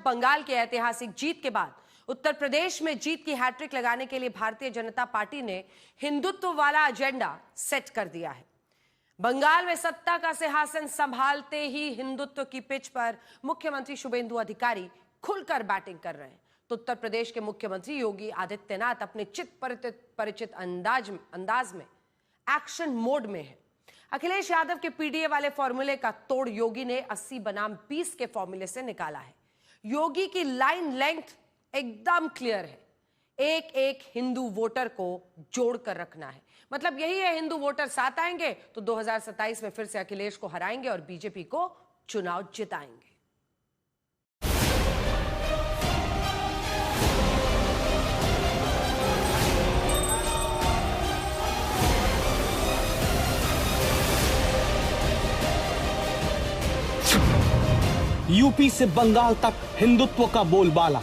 बंगाल की ऐतिहासिक जीत के बाद उत्तर प्रदेश में जीत की हैट्रिक लगाने के लिए भारतीय जनता पार्टी ने हिंदुत्व वाला एजेंडा सेट कर दिया है। बंगाल में सत्ता का सिंहासन संभालते ही हिंदुत्व की पिच पर मुख्यमंत्री शुभेंदु अधिकारी खुलकर बैटिंग कर रहे हैं, तो उत्तर प्रदेश के मुख्यमंत्री योगी आदित्यनाथ अपने चित परिचित अंदाज में एक्शन मोड में है। अखिलेश यादव के पीडीए वाले फॉर्मूले का तोड़ योगी ने 80 बनाम 20 के फॉर्मूले से निकाला है। योगी की लाइन लेंथ एकदम क्लियर है, एक एक हिंदू वोटर को जोड़कर रखना है। मतलब यही है, हिंदू वोटर साथ आएंगे तो 2027 में फिर से अखिलेश को हराएंगे और बीजेपी को चुनाव जिताएंगे। यूपी से बंगाल तक हिंदुत्व का बोलबाला।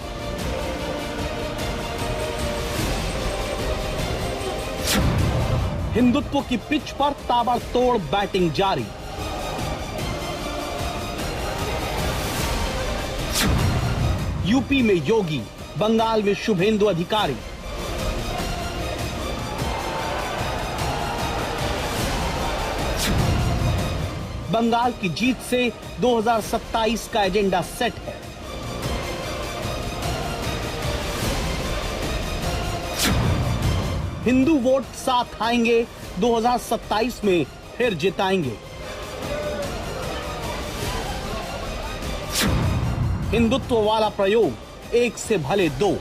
हिंदुत्व की पिच पर ताबड़तोड़ बैटिंग जारी। यूपी में योगी, बंगाल में शुभेंदु अधिकारी। बंगाल की जीत से 2027 का एजेंडा सेट है। हिंदू वोट साथ आएंगे, 2027 में फिर जिताएंगे। हिंदुत्व वाला प्रयोग, एक से भले दो।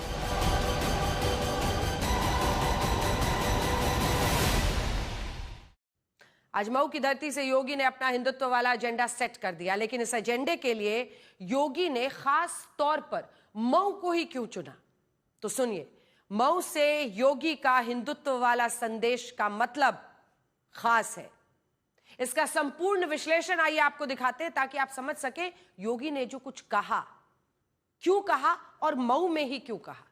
आज मऊ की धरती से योगी ने अपना हिंदुत्व वाला एजेंडा सेट कर दिया, लेकिन इस एजेंडे के लिए योगी ने खास तौर पर मऊ को ही क्यों चुना? तो सुनिए, मऊ से योगी का हिंदुत्व वाला संदेश का मतलब खास है। इसका संपूर्ण विश्लेषण आइए आपको दिखाते हैं, ताकि आप समझ सके योगी ने जो कुछ कहा, क्यों कहा और मऊ में ही क्यों कहा।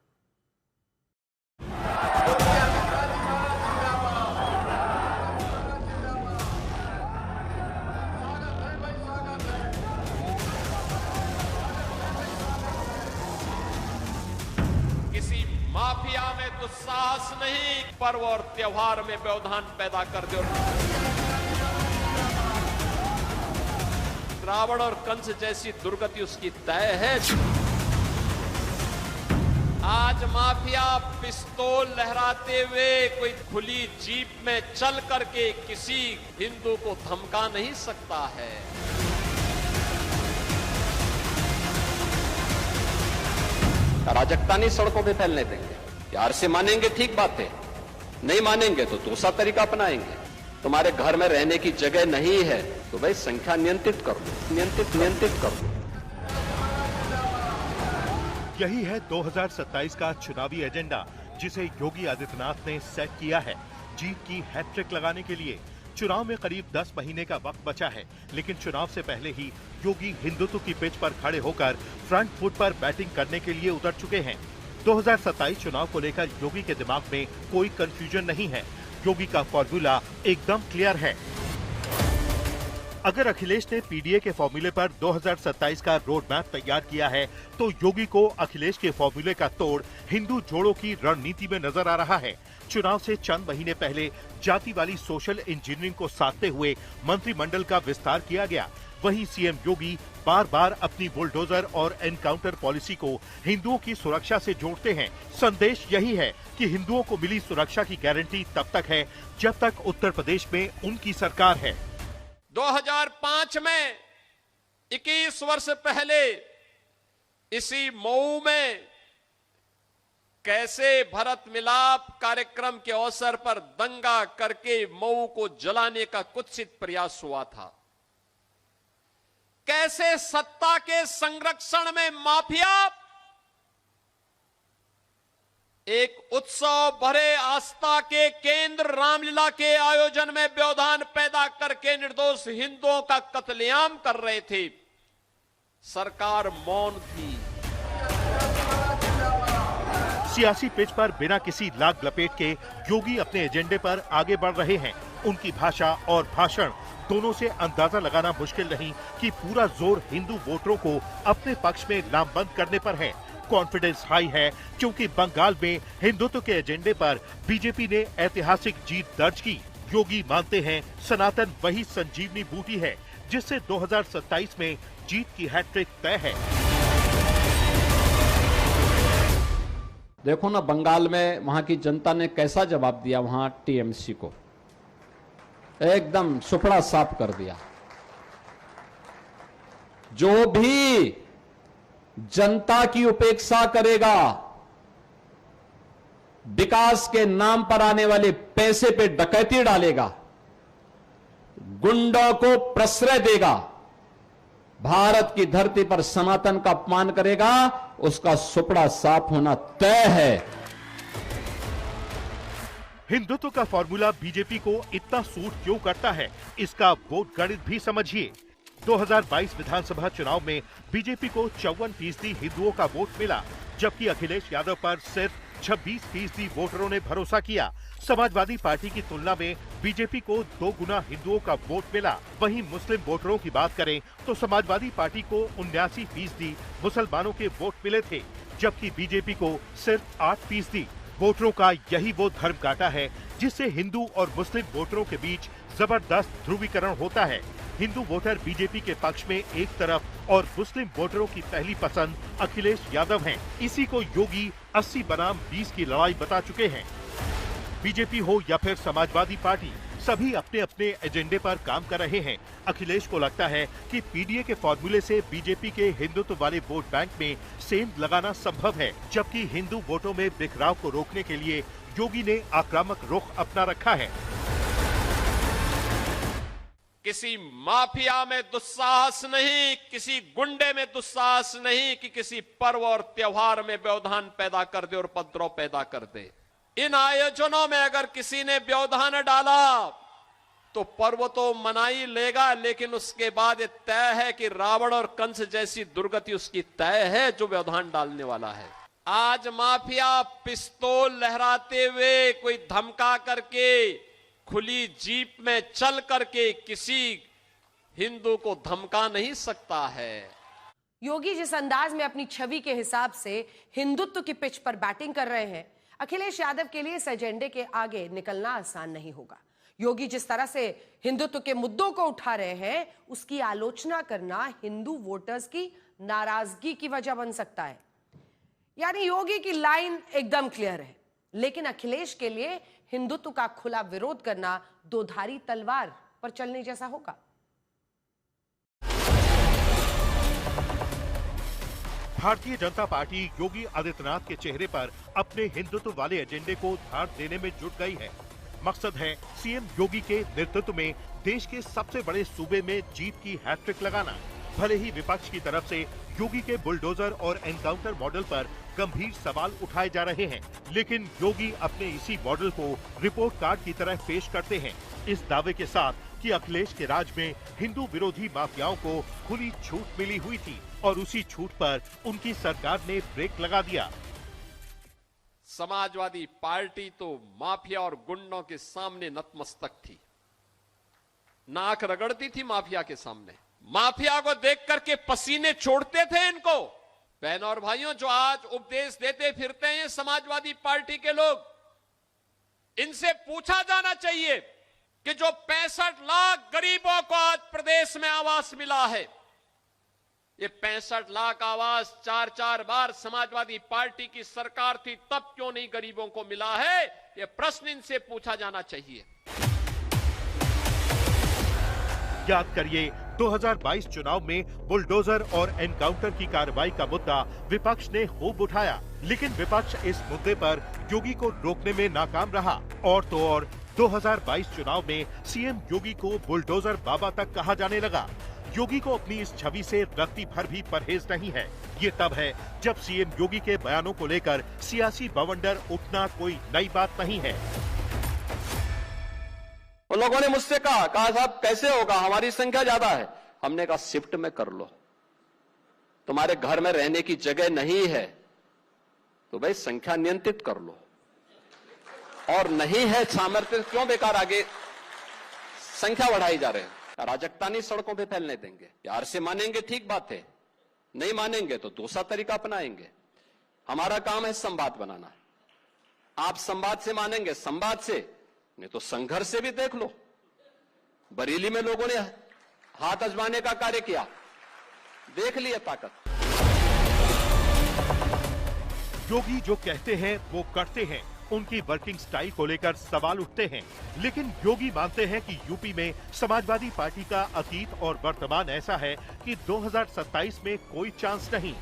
माफिया में तो साहस नहीं, पर्व और त्योहार में व्यवधान पैदा कर दो। रावण और कंस जैसी दुर्गति उसकी तय है। आज माफिया पिस्तौल लहराते हुए कोई खुली जीप में चल करके किसी हिंदू को धमका नहीं सकता है। अराजकता नहीं सड़कों पे फैलने देंगे। प्यार से मानेंगे ठीक बात है, नहीं मानेंगे तो दूसरा तरीका अपनाएंगे। तुम्हारे घर में रहने की जगह नहीं है तो भाई संख्या नियंत्रित कर लो, नियंत्रित कर लो। यही है 2027 का चुनावी एजेंडा, जिसे योगी आदित्यनाथ ने सेट किया है। जीत की हैट्रिक लगाने के लिए चुनाव में करीब 10 महीने का वक्त बचा है, लेकिन चुनाव से पहले ही योगी हिंदुत्व की पिच पर खड़े होकर फ्रंट फुट पर बैटिंग करने के लिए उतर चुके हैं। 2027 चुनाव को लेकर योगी के दिमाग में कोई कंफ्यूजन नहीं है। योगी का फॉर्मूला एकदम क्लियर है। अगर अखिलेश ने पीडीए के फॉर्मूले पर 2027 का रोड मैप तैयार किया है, तो योगी को अखिलेश के फॉर्मूले का तोड़ हिंदू जोड़ों की रणनीति में नजर आ रहा है। चुनाव से चंद महीने पहले जाति वाली सोशल इंजीनियरिंग को साधते हुए मंत्रिमंडल का विस्तार किया गया। वहीं सीएम योगी बार बार अपनी बुलडोजर और एनकाउंटर पॉलिसी को हिंदुओं की सुरक्षा से जोड़ते हैं। संदेश यही है कि हिंदुओं को मिली सुरक्षा की गारंटी तब तक है जब तक उत्तर प्रदेश में उनकी सरकार है। 2005 में 21 वर्ष पहले इसी मऊ में कैसे भरत मिलाप कार्यक्रम के अवसर पर दंगा करके मऊ को जलाने का कुत्सित प्रयास हुआ था। कैसे सत्ता के संरक्षण में माफिया एक उत्सव भरे आस्था के केंद्र रामलीला के आयोजन में व्यवधान पैदा करके निर्दोष हिंदुओं का कत्लेआम कर रहे थे। सरकार मौन थी। सियासी पिच पर बिना किसी लाग लपेट के योगी अपने एजेंडे पर आगे बढ़ रहे हैं। उनकी भाषा और भाषण दोनों से अंदाजा लगाना मुश्किल नहीं कि पूरा जोर हिंदू वोटरों को अपने पक्ष में लामबंद करने पर है। कॉन्फिडेंस हाई है क्योंकि बंगाल में हिंदुत्व के एजेंडे पर बीजेपी ने ऐतिहासिक जीत दर्ज की। योगी मानते हैं सनातन वही संजीवनी बूटी है जिससे 2027 में जीत की हैट्रिक तय है। देखो ना बंगाल में वहां की जनता ने कैसा जवाब दिया, वहां टीएमसी को एकदम सुपड़ा साफ कर दिया। जो भी जनता की उपेक्षा करेगा, विकास के नाम पर आने वाले पैसे पे डकैती डालेगा, गुंडों को प्रश्रय देगा, भारत की धरती पर सनातन का अपमान करेगा, उसका सुपड़ा साफ होना तय है। हिंदुत्व का फॉर्मूला बीजेपी को इतना सूट क्यों करता है, इसका वोट गणित भी समझिए। 2022 विधानसभा चुनाव में बीजेपी को 54% हिंदुओं का वोट मिला, जबकि अखिलेश यादव पर सिर्फ 26% वोटरों ने भरोसा किया। समाजवादी पार्टी की तुलना में बीजेपी को 2 गुना हिंदुओं का वोट मिला। वहीं मुस्लिम वोटरों की बात करें तो समाजवादी पार्टी को 79% मुसलमानों के वोट मिले थे, जबकि बीजेपी को सिर्फ 8%। वोटरों का यही वो धर्म कांटा है जिससे हिंदू और मुस्लिम वोटरों के बीच जबरदस्त ध्रुवीकरण होता है। हिंदू वोटर बीजेपी के पक्ष में एक तरफ और मुस्लिम वोटरों की पहली पसंद अखिलेश यादव हैं। इसी को योगी 80 बनाम 20 की लड़ाई बता चुके हैं। बीजेपी हो या फिर समाजवादी पार्टी, सभी अपने अपने एजेंडे पर काम कर रहे हैं। अखिलेश को लगता है कि पीडीए के फॉर्मूले से बीजेपी के हिंदुत्व वाले वोट बैंक में सेंध लगाना संभव है, जबकि हिंदू वोटों में बिखराव को रोकने के लिए योगी ने आक्रामक रुख अपना रखा है। किसी माफिया में दुस्साहस नहीं, किसी गुंडे में दुस्साहस नहीं कि किसी पर्व और त्योहार में व्यवधान पैदा कर दे और उपद्रव पैदा कर दे। इन आयोजनों में अगर किसी ने व्यवधान डाला तो पर्व तो मना ही लेगा, लेकिन उसके बाद ये तय है कि रावण और कंस जैसी दुर्गति उसकी तय है जो व्यवधान डालने वाला है। आज माफिया पिस्तौल लहराते हुए, कोई धमका करके, खुली जीप में चल करके किसी हिंदू को धमका नहीं सकता है। योगी जिस अंदाज में अपनी छवि के हिसाब से हिंदुत्व की पिच पर बैटिंग कर रहे हैं, अखिलेश यादव के लिए इस एजेंडे के आगे निकलना आसान नहीं होगा। योगी जिस तरह से हिंदुत्व के मुद्दों को उठा रहे हैं, उसकी आलोचना करना हिंदू वोटर्स की नाराजगी की वजह बन सकता है। यानी योगी की लाइन एकदम क्लियर है, लेकिन अखिलेश के लिए हिंदुत्व का खुला विरोध करना दोधारी तलवार पर चलने जैसा होगा। भारतीय जनता पार्टी योगी आदित्यनाथ के चेहरे पर अपने हिंदुत्व वाले एजेंडे को धार देने में जुट गई है। मकसद है सीएम योगी के नेतृत्व में देश के सबसे बड़े सूबे में जीत की हैट्रिक लगाना। भले ही विपक्ष की तरफ से योगी के बुलडोजर और एनकाउंटर मॉडल पर गंभीर सवाल उठाए जा रहे हैं, लेकिन योगी अपने इसी मॉडल को रिपोर्ट कार्ड की तरह पेश करते हैं, इस दावे के साथ कि अखिलेश के राज में हिंदू विरोधी माफियाओं को खुली छूट मिली हुई थी और उसी छूट पर उनकी सरकार ने ब्रेक लगा दिया। समाजवादी पार्टी तो माफिया और गुंडों के सामने नतमस्तक थी, नाक रगड़ती थी माफिया के सामने। माफिया को देख करके पसीने छोड़ते थे इनको। बहनों और भाइयों, जो आज उपदेश देते फिरते हैं समाजवादी पार्टी के लोग, इनसे पूछा जाना चाहिए कि जो 65 लाख गरीबों को आज प्रदेश में आवास मिला है, ये 65 लाख आवास 4-4 बार समाजवादी पार्टी की सरकार थी तब क्यों नहीं गरीबों को मिला है, ये प्रश्न इनसे पूछा जाना चाहिए। याद करिए 2022 चुनाव में बुलडोजर और एनकाउंटर की कार्रवाई का मुद्दा विपक्ष ने खूब उठाया, लेकिन विपक्ष इस मुद्दे पर योगी को रोकने में नाकाम रहा। और तो और 2022 चुनाव में सीएम योगी को बुलडोजर बाबा तक कहा जाने लगा। योगी को अपनी इस छवि से रत्ती भर भी परहेज नहीं है। ये तब है जब सीएम योगी के बयानों को लेकर सियासी बवंडर उठना कोई नई बात नहीं है। उन लोगों ने मुझसे कहा साहब कैसे होगा, हमारी संख्या ज्यादा है। हमने कहा शिफ्ट में कर लो, तुम्हारे घर में रहने की जगह नहीं है तो भाई संख्या नियंत्रित कर लो, और नहीं है सामर्थ्य क्यों बेकार आगे संख्या बढ़ाई जा रहे हैं। अराजकता नहीं सड़कों पे फैलने देंगे। प्यार से मानेंगे ठीक बात है, नहीं मानेंगे तो दूसरा तरीका अपनाएंगे। हमारा काम है संवाद बनाना। आप संवाद से मानेंगे, संवाद से, नहीं तो संघर्ष से भी देख लो। बरेली में लोगों ने हाथ आजमाने का कार्य किया, देख लिया ताकत। योगी जो कहते हैं वो करते हैं। उनकी वर्किंग स्टाइल को लेकर सवाल उठते हैं, लेकिन योगी मानते हैं कि यूपी में समाजवादी पार्टी का अतीत और वर्तमान ऐसा है कि 2027 में कोई चांस नहीं।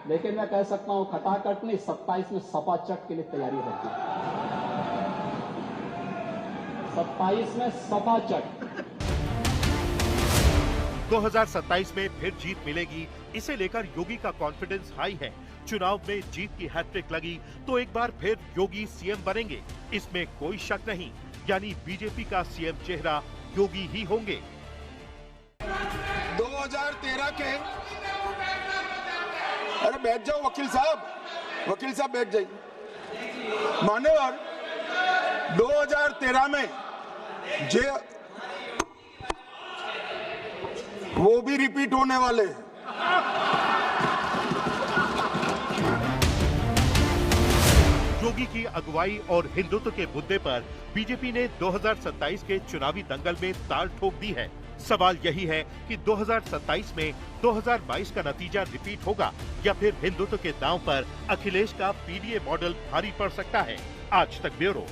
लेकिन मैं कह सकता हूं खटाखट नहीं, 27 में सपा चट के लिए तैयारी रहती है। 27 में सपा चट। 2027 में फिर जीत मिलेगी, इसे लेकर योगी का कॉन्फिडेंस हाई है। चुनाव में जीत की हैट्रिक लगी तो एक बार फिर योगी सीएम बनेंगे, इसमें कोई शक नहीं। यानी बीजेपी का सीएम चेहरा योगी ही होंगे। 2013 के, अरे बैठ जाओ वकील साहब बैठ जाइए। मान्यवर, 2013 में वो भी रिपीट होने वाले। योगी की अगुवाई और हिंदुत्व के मुद्दे पर बीजेपी ने 2027 के चुनावी दंगल में ताल ठोक दी है। सवाल यही है कि 2027 में 2022 का नतीजा रिपीट होगा या फिर हिंदुत्व के दांव पर अखिलेश का पीडीए मॉडल भारी पड़ सकता है। आज तक ब्यूरो।